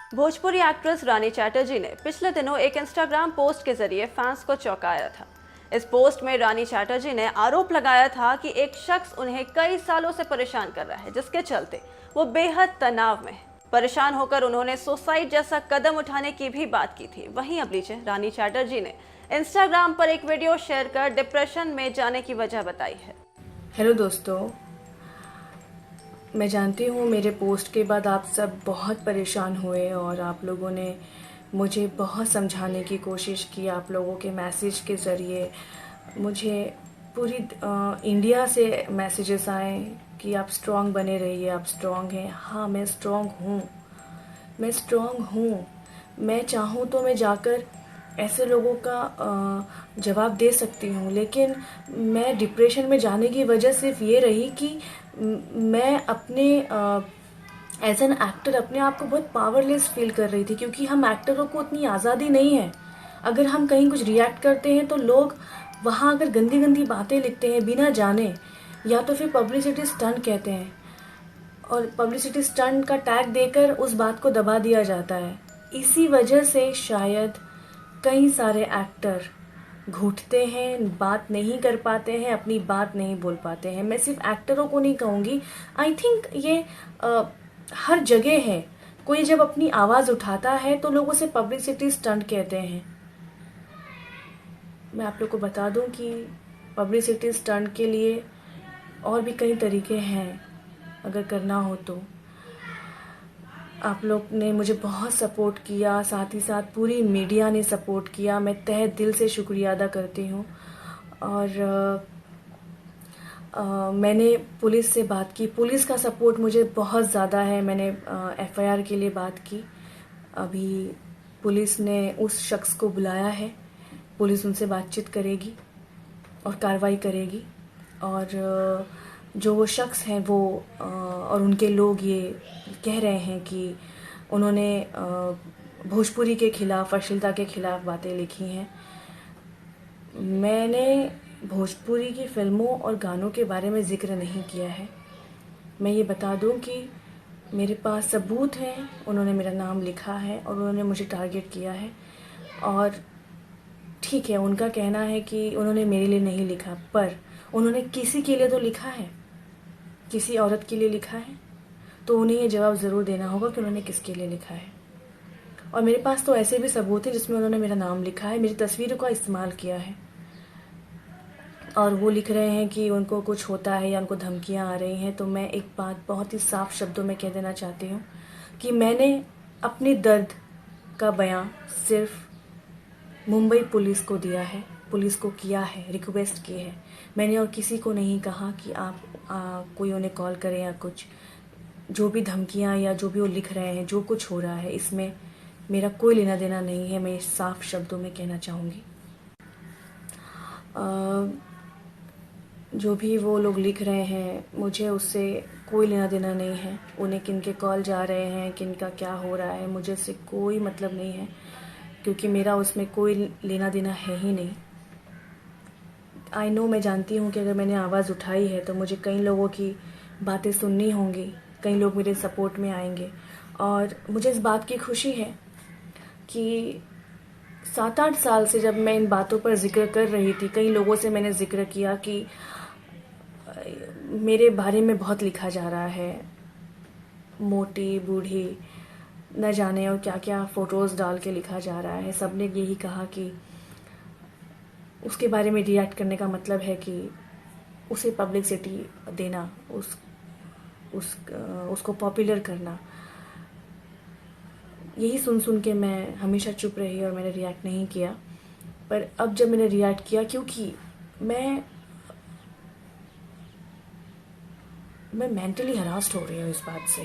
Bhojpuri actress रानी चैटर्जी ने पिछले दिनों एक इंस्टाग्राम पोस्ट के जरिए फैंस को चौंकाया था। इस पोस्ट में रानी चैटर्जी ने आरोप लगाया था कि एक शख्स उन्हें कई सालों से परेशान कर रहा है, जिसके चलते वो बेहद तनाव में है। परेशान होकर उन्होंने सुसाइड जैसा कदम उठाने की भी बात की थी। वहीं अब लीजिए, रानी चैटर्जी ने इंस्टाग्राम पर एक वीडियो शेयर कर डिप्रेशन में जाने की वजह बताई है। हेलो दोस्तों, मैं जानती हूँ मेरे पोस्ट के बाद आप सब बहुत परेशान हुए और आप लोगों ने मुझे बहुत समझाने की कोशिश की। आप लोगों के मैसेज के ज़रिए मुझे पूरी इंडिया से मैसेजेस आए कि आप स्ट्रांग बने रहिए, आप स्ट्रांग हैं। हाँ, मैं स्ट्रांग हूँ, मैं स्ट्रांग हूँ। मैं चाहूँ तो मैं जाकर ऐसे लोगों का जवाब दे सकती हूँ, लेकिन मैं डिप्रेशन में जाने की वजह सिर्फ ये रही कि मैं अपने एज एन एक्टर अपने आप को बहुत पावरलेस फील कर रही थी, क्योंकि हम एक्टरों को उतनी आज़ादी नहीं है। अगर हम कहीं कुछ रिएक्ट करते हैं तो लोग वहाँ अगर गंदी गंदी बातें लिखते हैं बिना जाने, या तो फिर पब्लिसिटी स्टंट कहते हैं, और पब्लिसिटी स्टंट का टैग देकर उस बात को दबा दिया जाता है। इसी वजह से शायद कई सारे एक्टर घुटते हैं, बात नहीं कर पाते हैं, अपनी बात नहीं बोल पाते हैं। मैं सिर्फ एक्टरों को नहीं कहूँगी, आई थिंक ये हर जगह है। कोई जब अपनी आवाज़ उठाता है तो लोग उसे पब्लिसिटी स्टंट कहते हैं। मैं आप लोग को बता दूं कि पब्लिसिटी स्टंट के लिए और भी कई तरीके हैं, अगर करना हो तो। आप लोग ने मुझे बहुत सपोर्ट किया, साथ ही साथ पूरी मीडिया ने सपोर्ट किया। मैं तहे दिल से शुक्रिया अदा करती हूँ। और मैंने पुलिस से बात की, पुलिस का सपोर्ट मुझे बहुत ज़्यादा है। मैंने एफआईआर के लिए बात की। अभी पुलिस ने उस शख्स को बुलाया है, पुलिस उनसे बातचीत करेगी और कार्रवाई करेगी। और जो वो शख्स हैं वो और उनके लोग ये कह रहे हैं कि उन्होंने भोजपुरी के खिलाफ, अश्लीलता के खिलाफ बातें लिखी हैं। मैंने भोजपुरी की फिल्मों और गानों के बारे में ज़िक्र नहीं किया है। मैं ये बता दूं कि मेरे पास सबूत हैं, उन्होंने मेरा नाम लिखा है और उन्होंने मुझे टारगेट किया है। और ठीक है, उनका कहना है कि उन्होंने मेरे लिए नहीं लिखा, पर उन्होंने किसी के लिए तो लिखा है, किसी औरत के लिए लिखा है, तो उन्हें ये जवाब ज़रूर देना होगा कि उन्होंने किसके लिए लिखा है। और मेरे पास तो ऐसे भी सबूत हैं जिसमें उन्होंने मेरा नाम लिखा है, मेरी तस्वीरों का इस्तेमाल किया है, और वो लिख रहे हैं कि उनको कुछ होता है या उनको धमकियां आ रही हैं। तो मैं एक बात बहुत ही साफ शब्दों में कह देना चाहती हूँ कि मैंने अपने दर्द का बयां सिर्फ मुंबई पुलिस को दिया है, पुलिस को किया है, रिक्वेस्ट की है। मैंने और किसी को नहीं कहा कि आप कोई उन्हें कॉल करें या कुछ। जो भी धमकियां या जो भी वो लिख रहे हैं, जो कुछ हो रहा है, इसमें मेरा कोई लेना देना नहीं है। मैं साफ शब्दों में कहना चाहूँगी। जो भी वो लोग लिख रहे हैं, मुझे उससे कोई लेना देना नहीं है। उन्हें किन के कॉल जा रहे हैं, किन का क्या हो रहा है, मुझे उससे कोई मतलब नहीं है, क्योंकि मेरा उसमें कोई लेना देना है ही नहीं। आई नो, मैं जानती हूँ कि अगर मैंने आवाज़ उठाई है तो मुझे कई लोगों की बातें सुननी होंगी, कई लोग मेरे सपोर्ट में आएंगे। और मुझे इस बात की खुशी है कि 7-8 साल से जब मैं इन बातों पर जिक्र कर रही थी, कई लोगों से मैंने जिक्र किया कि मेरे बारे में बहुत लिखा जा रहा है, मोटी बूढ़ी न जाने और क्या क्या फ़ोटोज़ डाल के लिखा जा रहा है। सब ने यही कहा कि उसके बारे में रिएक्ट करने का मतलब है कि उसे पब्लिसिटी देना, उसको पॉपुलर करना। यही सुन सुन के मैं हमेशा चुप रही और मैंने रिएक्ट नहीं किया। पर अब जब मैंने रिएक्ट किया, क्योंकि मैं मेंटली हरास्ड हो रही हूँ इस बात से।